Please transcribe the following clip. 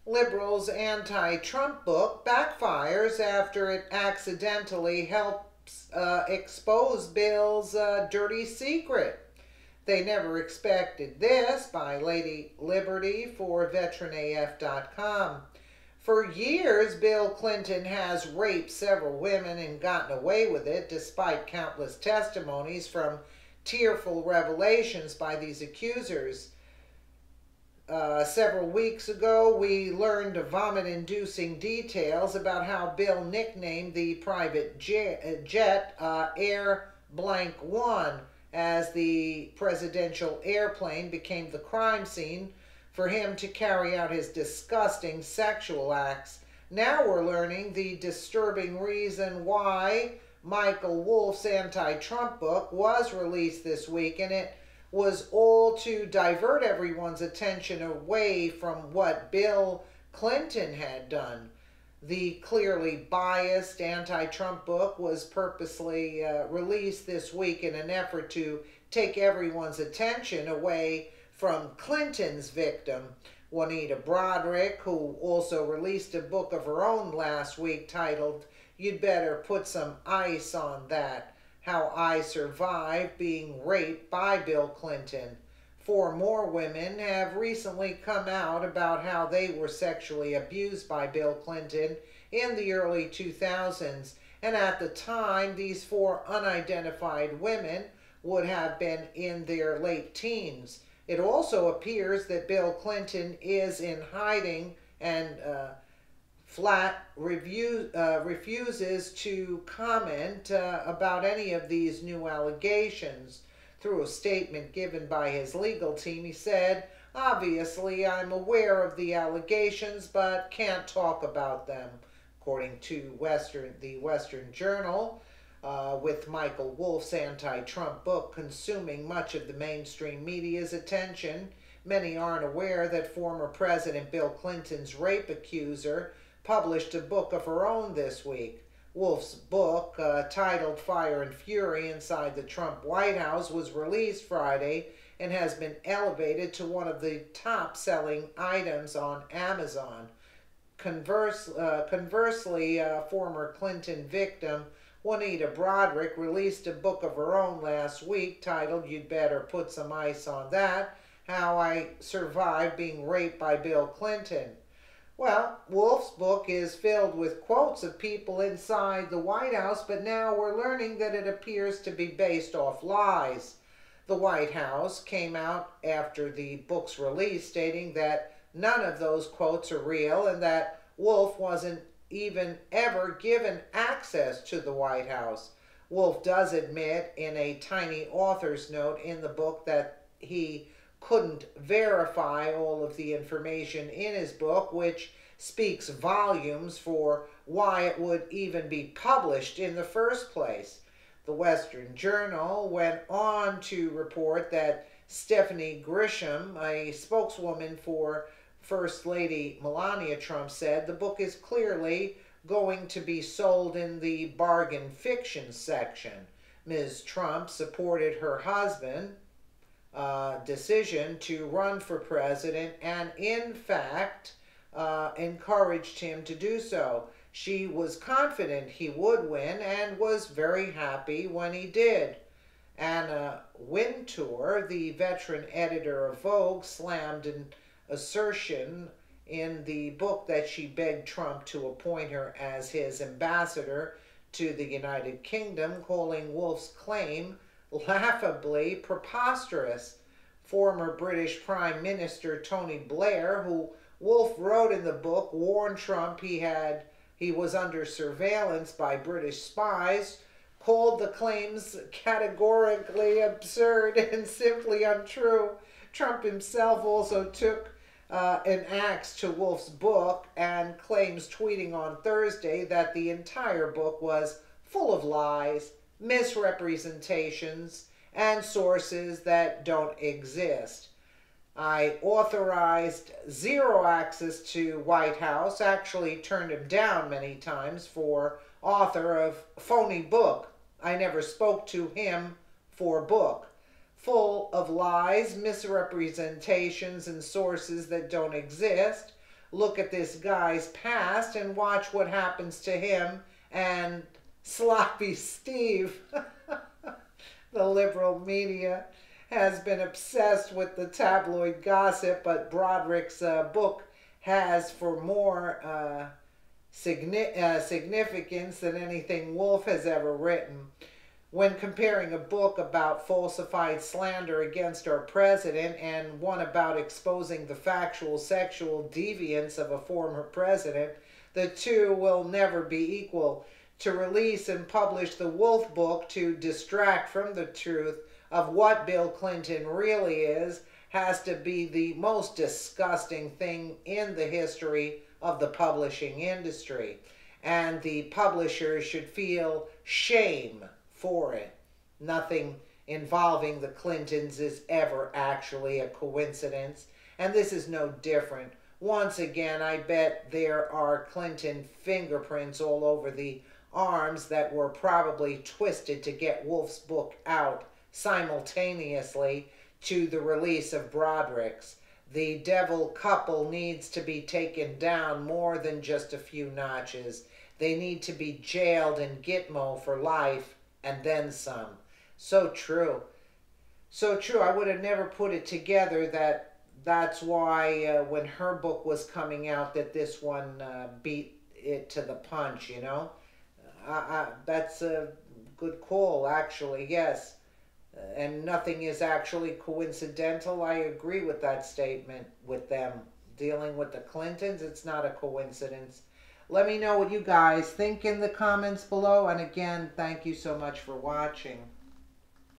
Liberals' anti-Trump book backfires after it accidentally helps expose Bill's dirty secret. They never expected this, by Lady Liberty for VeteranAF.com. For years, Bill Clinton has raped several women and gotten away with it, despite countless testimonies from tearful revelations by these accusers. Several weeks ago, we learned vomit-inducing details about how Bill nicknamed the private jet Air Blank One, as the presidential airplane became the crime scene for him to carry out his disgusting sexual acts. Now we're learning the disturbing reason why Michael Wolff's anti-Trump book was released this week, and it was all to divert everyone's attention away from what Bill Clinton had done. The clearly biased anti-Trump book was purposely released this week in an effort to take everyone's attention away from Clinton's victim, Juanita Broaddrick, who also released a book of her own last week titled "You'd Better Put Some Ice on That: How I Survived Being Raped by Bill Clinton." Four more women have recently come out about how they were sexually abused by Bill Clinton in the early 2000s, and at the time, these four unidentified women would have been in their late teens. It also appears that Bill Clinton is in hiding and refuses to comment about any of these new allegations. Through a statement given by his legal team, he said, "Obviously, I'm aware of the allegations, but can't talk about them." According to the Western Journal, with Michael Wolff's anti-Trump book consuming much of the mainstream media's attention, many aren't aware that former President Bill Clinton's rape accuser published a book of her own this week. Wolff's book, titled "Fire and Fury Inside the Trump White House," was released Friday and has been elevated to one of the top-selling items on Amazon. Conversely, former Clinton victim Juanita Broaddrick released a book of her own last week titled "You'd Better Put Some Ice on That: How I Survived Being Raped by Bill Clinton." Well, Wolff's book is filled with quotes of people inside the White House, but now we're learning that it appears to be based off lies. The White House came out after the book's release stating that none of those quotes are real and that Wolff wasn't even ever given access to the White House. Wolff does admit in a tiny author's note in the book that he couldn't verify all of the information in his book, which speaks volumes for why it would even be published in the first place. The Western Journal went on to report that Stephanie Grisham, a spokeswoman for First Lady Melania Trump, said the book is clearly going to be sold in the bargain fiction section. Ms. Trump supported her husband's decision to run for president and, in fact, encouraged him to do so. She was confident he would win and was very happy when he did. Anna Wintour, the veteran editor of Vogue, slammed an assertion in the book that she begged Trump to appoint her as his ambassador to the United Kingdom, calling Wolff's claim laughably preposterous. Former British Prime Minister Tony Blair, who Wolff wrote in the book, warned Trump he was under surveillance by British spies, called the claims categorically absurd and simply untrue. Trump himself also took an axe to Wolff's book and claims, tweeting on Thursday, that the entire book was full of lies, misrepresentations, and sources that don't exist. "I authorized zero access to White House," actually turned him down many times for author of phony book. "I never spoke to him for book." Full of lies, misrepresentations, and sources that don't exist. look at this guy's past and watch what happens to him and Sloppy Steve. The liberal media has been obsessed with the tabloid gossip, but Broderick's book has for more significance than anything Wolf has ever written. When comparing a book about falsified slander against our president and one about exposing the factual sexual deviance of a former president, the two will never be equal. To release and publish the Wolf book to distract from the truth of what Bill Clinton really is has to be the most disgusting thing in the history of the publishing industry. And the publishers should feel shame for it. Nothing involving the Clintons is ever actually a coincidence, and this is no different. Once again, I bet there are Clinton fingerprints all over the arms that were probably twisted to get Wolf's book out simultaneously to the release of Broderick's. The devil couple needs to be taken down more than just a few notches. They need to be jailed in Gitmo for life and then some. So true. So true. I would have never put it together that's why when her book was coming out that this one beat it to the punch, you know. That's a good call, actually, yes. And nothing is actually coincidental. I agree with that statement with them. Dealing with the Clintons, it's not a coincidence. Let me know what you guys think in the comments below. And again, thank you so much for watching.